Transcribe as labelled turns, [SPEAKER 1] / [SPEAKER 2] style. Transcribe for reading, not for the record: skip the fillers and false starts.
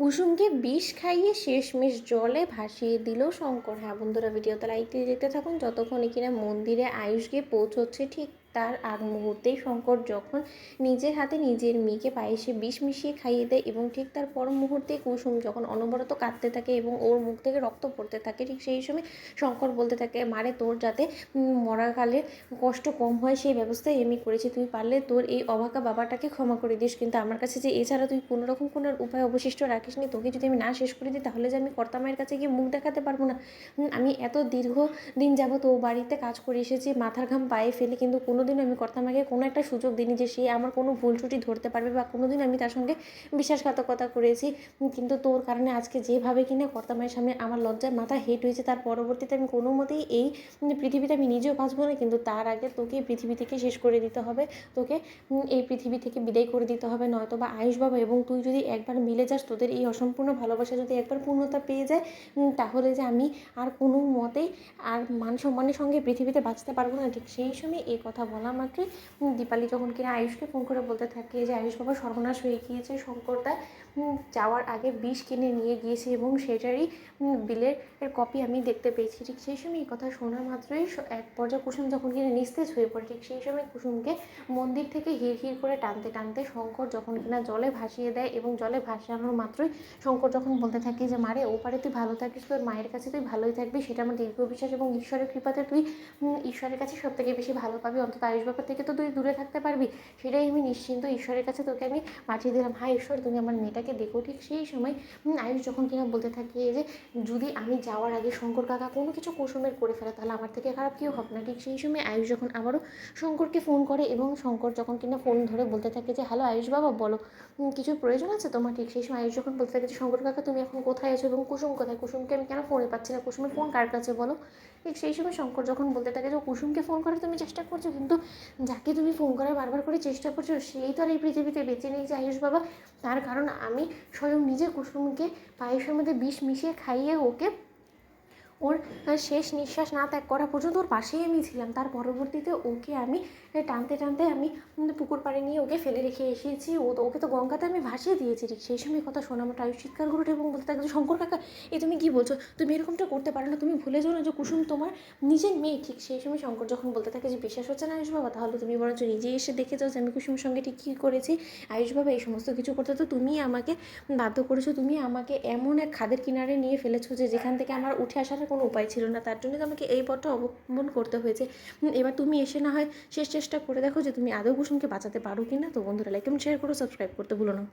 [SPEAKER 1] কুসুমকে বিষ খাইয়ে শেষমেশ জলে ভাসিয়ে দিল শঙ্কর। হ্যাঁ বন্ধুরা, ভিডিওতে লাইক দিয়ে দেখতে থাকুন। যতক্ষণে কিনা মন্দিরে আয়ুষ গিয়ে পৌঁছচ্ছে, ঠিক তার আগ মুহূর্তেই শঙ্কর যখন নিজের হাতে নিজের মেয়েকে পায়েসে বিষ মিশিয়ে খাইয়ে দেয় এবং ঠিক তার পর মুহূর্তে কুসুম যখন অনবরত কাঁদতে থাকে এবং ওর মুখ থেকে রক্ত পড়তে থাকে, ঠিক সেই সময় শঙ্কর বলতে থাকে, মারে তোর যাতে মরাকালে কষ্ট কম হয় সেই ব্যবস্থাই আমি করেছি, তুই পারলে তোর এই অভাগা বাবাটাকে ক্ষমা করে দিস, কিন্তু আমার কাছে যে এছাড়া তুই কোনোরকম কোনো উপায় অবশিষ্ট রাখিস নি। তোকে যদি আমি না শেষ করে দিই তাহলে যে আমি কর্তামায়ের কাছে গিয়ে মুখ দেখাতে পারবো না। আমি এত দীর্ঘ দিন যাবত ও বাড়িতে কাজ করে এসেছি, মাথার ঘাম পায়ে ফেলে, কিন্তু কোনোদিন আমি কর্তামাকে কোনো একটা সুযোগ দিইনি যে সে আমার কোনো ভুল ত্রুটি ধরতে পারবে, বা কোনোদিন আমি তার সঙ্গে বিশ্বাসঘাতকতা করেছি। কিন্তু তোর কারণে আজকে যেভাবে কিনা কর্তামায়ের সামনে আমার লজ্জায় মাথা হেঁট হয়েছে, তার পরবর্তীতে আমি কোনো মতেই এই পৃথিবীতে আমি নিজেও বাঁচবো না, কিন্তু তার আগে তোকে এই পৃথিবী থেকে শেষ করে দিতে হবে, তোকে এই পৃথিবী থেকে বিদায় করে দিতে হবে, নয়তো বা আয়ুষ বাবা এবং তুই যদি একবার মিলে যাস, তোদের এই অসম্পূর্ণ ভালোবাসা যদি একবার পূর্ণতা পেয়ে যায়, তাহলে যে আমি আর কোনো মতেই আর মান সম্মানের সঙ্গে পৃথিবীতে বাঁচতে পারবো না। ঠিক সেই সময় এই কথা বলা মাত্রই দীপালি যখন কিনা আয়ুষকে ফোন করে বলতে থাকে যে আয়ুষ বাবা সর্বনাশ হয়ে গিয়েছে, শঙ্করদা যাওয়ার আগে বিষ কিনে নিয়ে গিয়েছে এবং সেটারই বিলের কপি আমি দেখতে পেয়েছি। ঠিক সেই সময় এই কথা শোনা মাত্রই এক পর্যায়ে কুসুম যখন কিনা নিস্তেজ হয়ে পড়ে, ঠিক সেই সময় কুসুমকে মন্দির থেকে হিড় হিড় করে টানতে টানতে শঙ্কর যখন কিনা জলে ভাসিয়ে দেয় এবং জলে ভাসানোর মাত্রই শঙ্কর যখন বলতে থাকে যে মারে ওপারে তুই ভালো থাকিস, তোর মায়ের কাছে তুই ভালোই থাকবি, সেটা আমার দীর্ঘ বিশ্বাস, এবং ঈশ্বরের কৃপাতে তুই ঈশ্বরের কাছে সব থেকে বেশি ভালো পাবি, অন্তত আয়ুষ ব্যাপার থেকে তো তুই দূরে থাকতে পারবি, সেটাই আমি নিশ্চিন্ত, ঈশ্বরের কাছে তোকে আমি পাঠিয়ে দিলাম, হায় ঈশ্বর তুমি আমার মেয়েটাকে দেখো। ঠিক সেই সময় আয়ুষ যখন কিনা বলতে থাকে যে যদি আমি যাওয়ার আগে শঙ্কর কাকা কোনো কিছু কুসুমের করে ফেলে তাহলে আমার থেকে খারাপ কেউ হবে না। ঠিক সেই সময় আয়ুষ যখন আবারও শঙ্করকে ফোন করে এবং শঙ্কর যখন কিনা ফোন ধরে বলতে থাকে যে হ্যালো আয়ুষ বাবা বলো, কিছু প্রয়োজন আছে তোমার। ঠিক সেই সময় আয়ুষ যখন বলতে থাকে যে শঙ্কর কাকা তুমি এখন কোথায় আছো এবং কুসুম কোথায়, কুসুমকে আমি কেন ফোনে পাচ্ছি না, কুসুমের ফোন কার কাছে বলো। ঠিক সেই সময় শঙ্কর যখন বলতে থাকে যে কুসুমকে ফোন করার তুমি চেষ্টা করছো, কিন্তু যাকে তুমি ফোন করার বারবার করে চেষ্টা করছো সেই তো আর এই পৃথিবীতে বেঁচে নেই যে আয়ুষ বাবা, তার কারণ আমি স্বয়ং নিজে কুসুমকে পায়েসের মধ্যে বিষ মিশিয়ে খাইয়ে ওকে ওর শেষ নিঃশ্বাস না ত্যাগ করা পর্যন্ত ওর পাশেই আমি ছিলাম, তার পরবর্তীতে ওকে আমি টানতে টানতে আমি পুকুর পাড়ে নিয়ে ওকে ফেলে রেখে এসেছি, ওকে তো গঙ্গাতে আমি ভাসিয়ে দিয়েছি। ঠিক সেই সময় কথা শোনা আমার আয়ুষ চিৎকার করে এবং বলতে থাকে শঙ্কর কাকা এ তুমি কী বলছো, তুমি এরকমটা করতে পারো না, তুমি ভুলে যাও না যে কুসুম তোমার নিজের মেয়ে। ঠিক সেই সময় শঙ্কর যখন বলতে থাকে যে বিশ্বাস হচ্ছে না আয়ুষ বাবা, তাহলে তুমি বরঞ্চ নিজেই এসে দেখে যাও যে আমি কুসুমের সঙ্গে ঠিক কী করেছি। আয়ুষ বাবা এই সমস্ত কিছু করতে তো তুমি আমাকে বাধ্য করেছো, তুমি আমাকে এমন এক খাদের কিনারে নিয়ে ফেলেছো যে যেখান থেকে আমার উঠে আসার কোনো উপায় ছিল না, তার জন্য তো আমাকে এই পথটা অবলম্বন করতে হয়েছে। এবার তুমি এসে না হয় শেষ চেষ্টা করে দেখো যে তুমি আদৌ কুসুমকে বাঁচাতে পারো কি না। তো বন্ধুরা লাইক কমেন্ট শেয়ার করো, সাবস্ক্রাইব করতে ভুলো না।